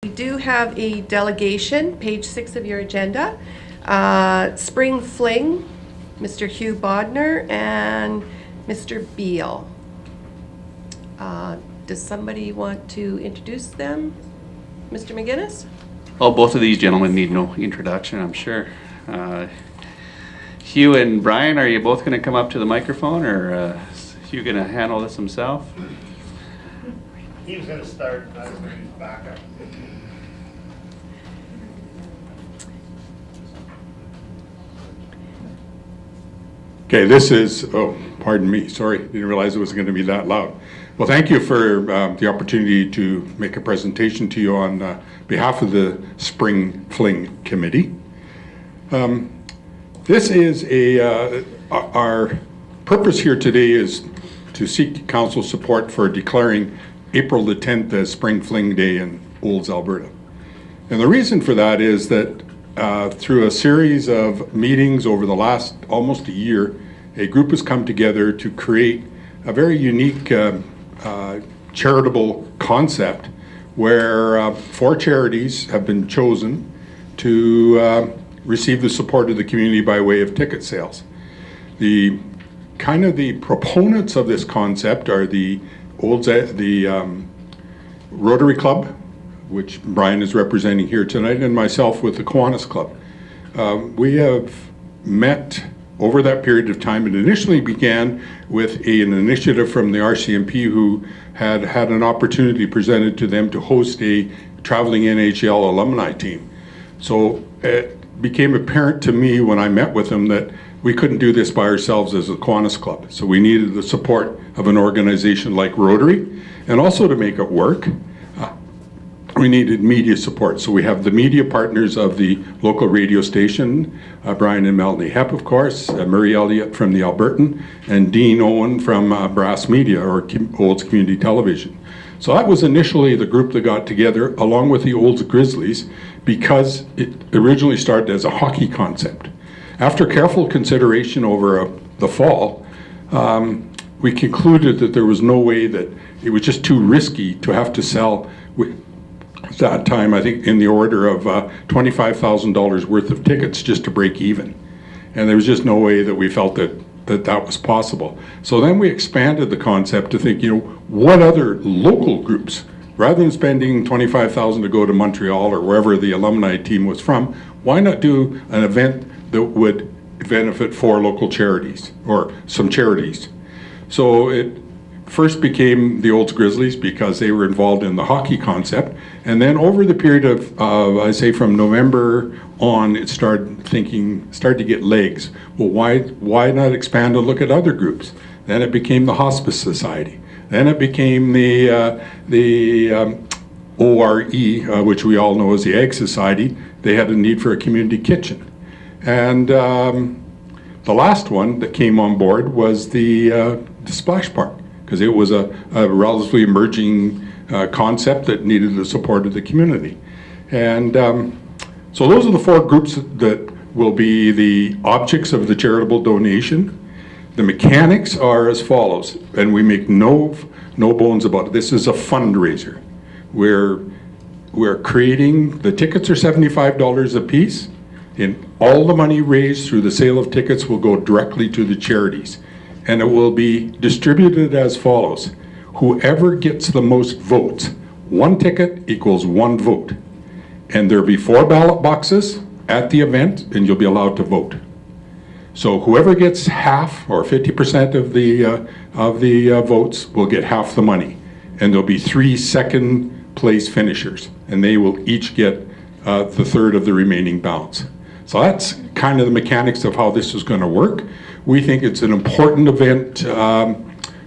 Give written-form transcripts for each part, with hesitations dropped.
We do have a delegation, page 6 of your agenda. Spring Fling, Mr. Hugh Bodner and Mr. Beal. Does somebody want to introduce them? Mr. McGinnis? Well, both of these gentlemen need no introduction, I'm sure. Hugh and Brian, are you both going to come up to the microphone, or is Hugh going to handle this himself? He was going to start, I was going to back up. Okay, this is, oh, pardon me, sorry, didn't realize it was going to be that loud. Well, thank you for the opportunity to make a presentation to you on behalf of the Spring Fling Committee. This is our purpose here today is to seek council support for declaring April the 10th as Spring Fling Day in Olds, Alberta. And the reason for that is that through a series of meetings over the last almost a year, a group has come together to create a very unique charitable concept where 4 charities have been chosen to receive the support of the community by way of ticket sales. The proponents of this concept are the Rotary Club, which Brian is representing here tonight, and myself with the Kiwanis Club. We have met over that period of time. It initially began with an initiative from the RCMP, who had an opportunity presented to them to host a traveling NHL alumni team. So it became apparent to me when I met with them that we couldn't do this by ourselves as a Kiwanis Club. So we needed the support of an organization like Rotary, and also to make it work, we needed media support. So we have the media partners of the local radio station, Brian and Melanie Hepp, of course, Murray Elliott from the Albertan, and Dean Owen from Brass Media, or Olds Community Television. So that was initially the group that got together, along with the Olds Grizzlies, because it originally started as a hockey concept. After careful consideration over the fall, we concluded that there was no way, that it was just too risky to have to sell, at that time, I think in the order of $25,000 worth of tickets just to break even. And there was just no way that we felt that was possible. So then we expanded the concept to think, what other local groups, rather than spending $25,000 to go to Montreal or wherever the alumni team was from, why not do an event that would benefit 4 local charities, or some charities? So it first became the Olds Grizzlies because they were involved in the hockey concept, and then over the period of I say from November on, it started to get legs. Well, why not expand and look at other groups? Then it became the Hospice Society. Then it became the ORE, which we all know as the Egg Society. They had a need for a community kitchen, and the last one that came on board was the Splash Park, because it was a relatively emerging concept that needed the support of the community. And so those are the 4 groups that will be the objects of the charitable donation. The mechanics are as follows, and we make no bones about it. This is a fundraiser. We're creating, the tickets are $75 a piece, and all the money raised through the sale of tickets will go directly to the charities. And it will be distributed as follows. Whoever gets the most votes, 1 ticket equals 1 vote. And there'll be 4 ballot boxes at the event, and you'll be allowed to vote. So whoever gets half or 50% of the votes will get half the money. And there'll be 3 second place finishers, and they will each get the third of the remaining balance. So that's kind of the mechanics of how this is going to work. We think it's an important event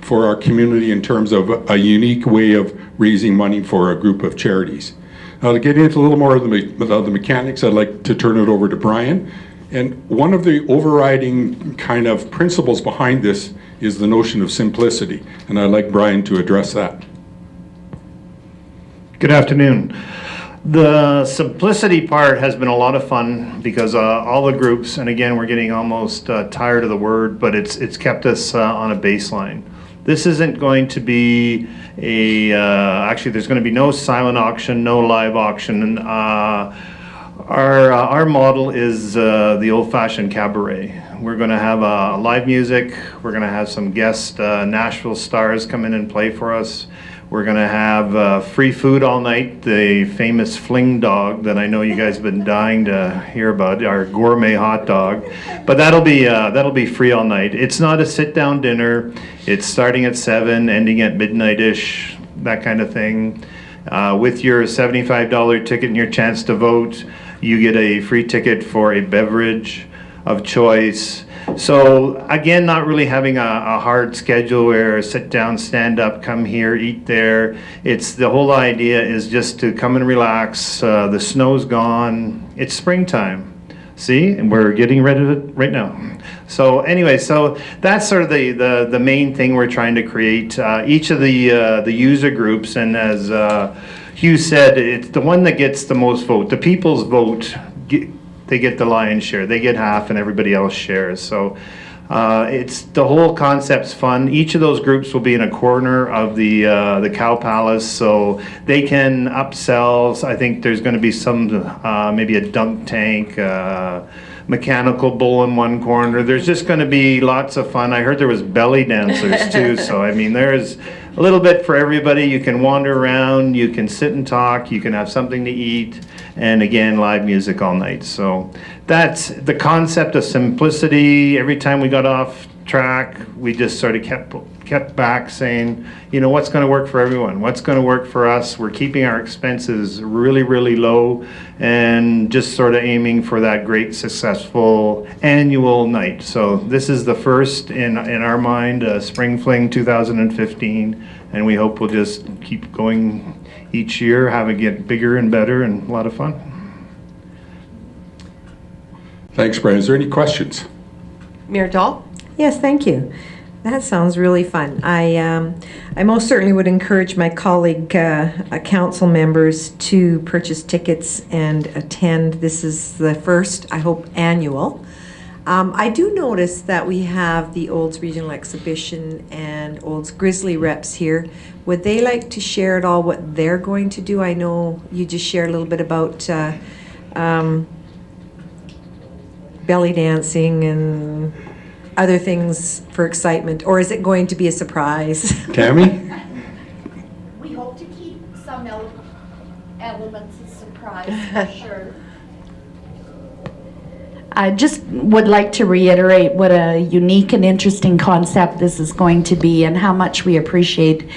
for our community in terms of a unique way of raising money for a group of charities. Now, to get into a little more of the mechanics, I'd like to turn it over to Brian. And one of the overriding kind of principles behind this is the notion of simplicity. And I'd like Brian to address that. Good afternoon. The simplicity part has been a lot of fun because all the groups, and again, we're getting almost tired of the word, but it's kept us on a baseline. This isn't going to be actually there's going to be no silent auction, no live auction. And, our model is the old-fashioned cabaret. We're going to have live music. We're going to have some guest Nashville stars come in and play for us. We're going to have free food all night, the famous Fling dog that I know you guys have been dying to hear about, our gourmet hot dog. But that'll be free all night. It's not a sit-down dinner. It's starting at 7, ending at midnight-ish, that kind of thing. With your $75 ticket and your chance to vote, you get a free ticket for a beverage of choice. So again, not really having a hard schedule where sit down, stand up, come here, eat there. It's the whole idea is just to come and relax. The snow's gone. It's springtime. See, and we're getting rid of it right now. So anyway, so that's sort of the main thing we're trying to create. Each of the user groups, and as Hugh said, it's the one that gets the most vote. The people's vote, they get the lion's share. They get half, and everybody else shares. So it's the whole concept's fun. Each of those groups will be in a corner of the Cow Palace, so they can upsell. I think there's going to be some maybe a dunk tank. Mechanical bull in one corner. There's just going to be lots of fun. I heard there was belly dancers too, so I mean there's a little bit for everybody. You can wander around, you can sit and talk, you can have something to eat, and again, live music all night. So that's the concept of simplicity. Every time we got off track, we just sort of kept back saying, you know, what's going to work for everyone? What's going to work for us? We're keeping our expenses really, really low and just sort of aiming for that great, successful annual night. So this is the first in our mind, Spring Fling 2015, and we hope we'll just keep going each year, have it get bigger and better and a lot of fun. Thanks, Brian. Is there any questions? Mayor Dahl? Yes, thank you. That sounds really fun. I most certainly would encourage my colleague council members to purchase tickets and attend. This is the first, I hope, annual. I do notice that we have the Olds Regional Exhibition and Olds Grizzly reps here. Would they like to share at all what they're going to do? I know you just shared a little bit about belly dancing and other things for excitement, or is it going to be a surprise? Tammy? We hope to keep some elements a surprise for sure. I just would like to reiterate what a unique and interesting concept this is going to be, and how much we appreciate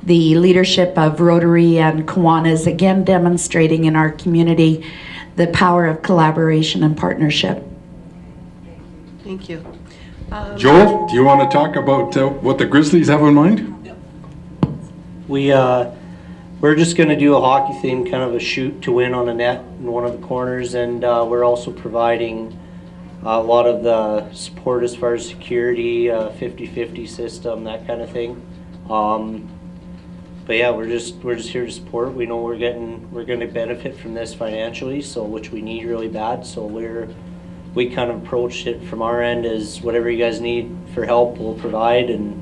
the leadership of Rotary and Kiwanis, again demonstrating in our community the power of collaboration and partnership. Thank you. Joel, do you want to talk about what the Grizzlies have in mind? We're just going to do a hockey theme, kind of a shoot to win on a net in one of the corners, and we're also providing a lot of the support as far as security, 50-50 system, that kind of thing. But yeah, we're just here to support. We know we're going to benefit from this financially, so which we need really bad. So we kind of approached it from our end as whatever you guys need for help, we'll provide, and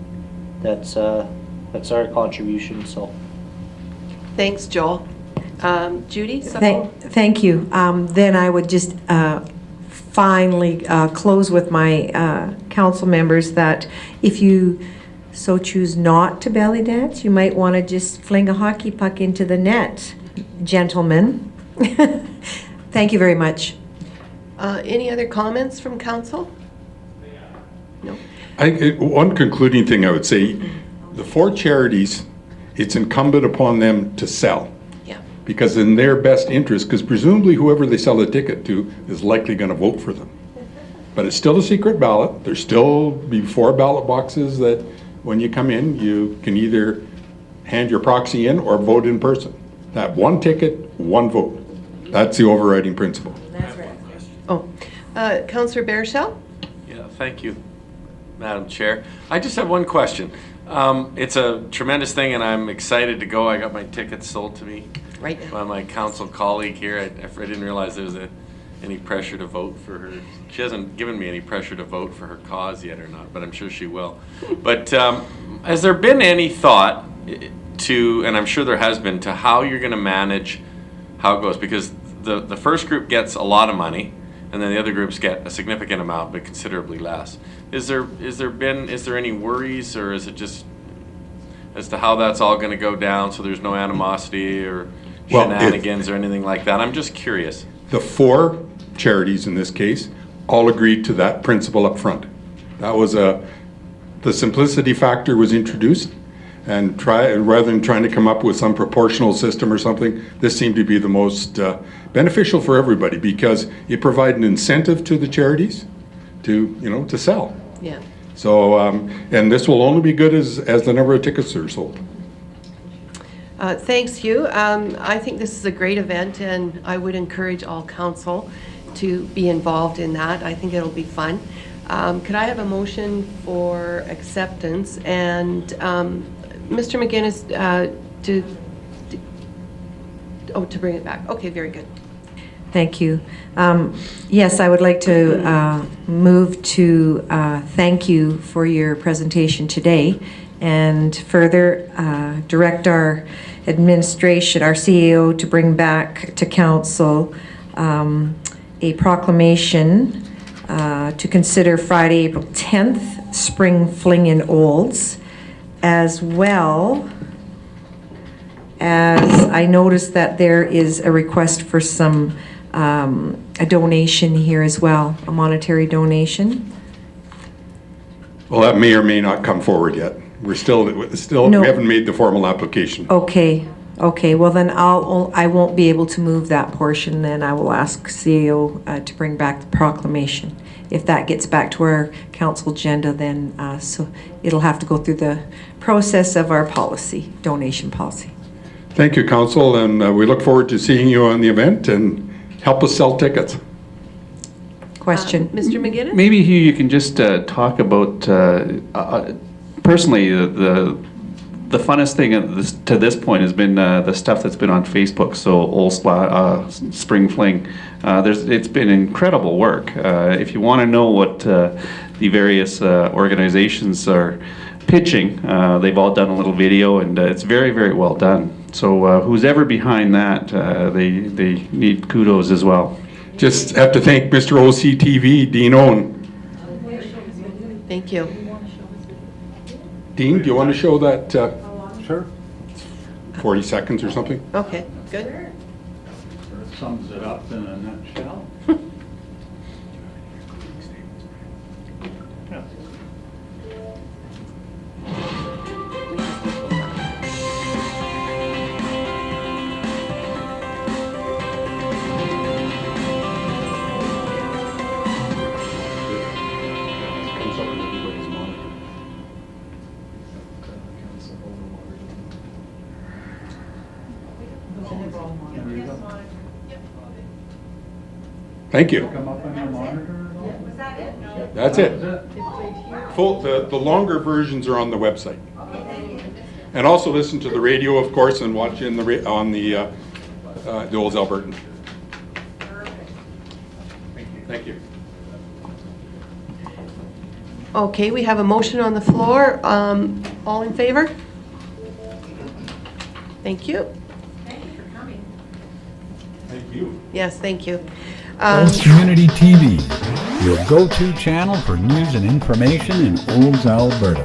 that's our contribution. So. Thanks, Joel. Judy? Thank you. Then I would just finally close with my council members that if you so choose not to belly dance, you might want to just fling a hockey puck into the net, gentlemen. Thank you very much. Any other comments from council? No. One concluding thing I would say, the four charities, it's incumbent upon them to sell. Yeah. Because in their best interest, because presumably whoever they sell a ticket to is likely going to vote for them. But it's still a secret ballot. There's still be 4 ballot boxes that when you come in, you can either hand your proxy in or vote in person. That one ticket, one vote. That's the overriding principle. That's right. Oh, Councillor Baerschel? Yeah, thank you, Madam Chair. I just have one question. It's a tremendous thing, and I'm excited to go. I got my tickets sold to me Right now. by my council colleague here. I didn't realize there was any pressure to vote for her. She hasn't given me any pressure to vote for her cause yet or not, but I'm sure she will. But has there been any thought to, and I'm sure there has been, to how you're going to manage how it goes? Because the first group gets a lot of money, and then the other groups get a significant amount, but considerably less. Is there any worries, or is it just as to how that's all going to go down, so there's no animosity or shenanigans or anything like that? I'm just curious. The 4 charities in this case all agreed to that principle up front. That was the simplicity factor was introduced, and rather than trying to come up with some proportional system or something, this seemed to be the most beneficial for everybody, because it provided an incentive to the charities to sell. Yeah. So, and this will only be good as the number of tickets are sold. Thanks, Hugh. I think this is a great event, and I would encourage all council to be involved in that. I think it'll be fun. Could I have a motion for acceptance? And Mr. McGinnis, to bring it back. Okay, very good. Thank you. Yes, I would like to move to thank you for your presentation today, and further direct our administration, our CEO, to bring back to council a proclamation to consider Friday, April 10th, Spring Fling in Olds, as well as I noticed that there is a request for some a donation here as well, a monetary donation. Well, that may or may not come forward yet. We're still No. We haven't made the formal application. Okay, well then I won't be able to move that portion, then I will ask CEO to bring back the proclamation. If that gets back to our council agenda, then so it'll have to go through the process of our policy, donation policy. Thank you, Council, and we look forward to seeing you on the event, and help us sell tickets. Question. Mr. McGinnis? Maybe Hugh, you can just talk about, personally, the funnest thing to this point has been the stuff that's been on Facebook, so Old Spring Fling. It's been incredible work. If you want to know what the various organizations are pitching, they've all done a little video, and it's very, very well done. So who's ever behind that, they need kudos as well. Just have to thank Mr. OCTV, Dean Owen. Thank you. Dean, do you want to show that? Sure. 40 seconds or something? Okay, good. That sums it up in a nutshell. Comes up in everybody's monitor. Thank you. Come up on your monitor at all? Was that it? That's it. The longer versions are on the website. And also listen to the radio, of course, and watch on the Old Albertan. Thank you. Okay, we have a motion on the floor. All in favor? Thank you. Thank you. Yes, thank you. Olds Community TV, your go-to channel for news and information in Olds, Alberta.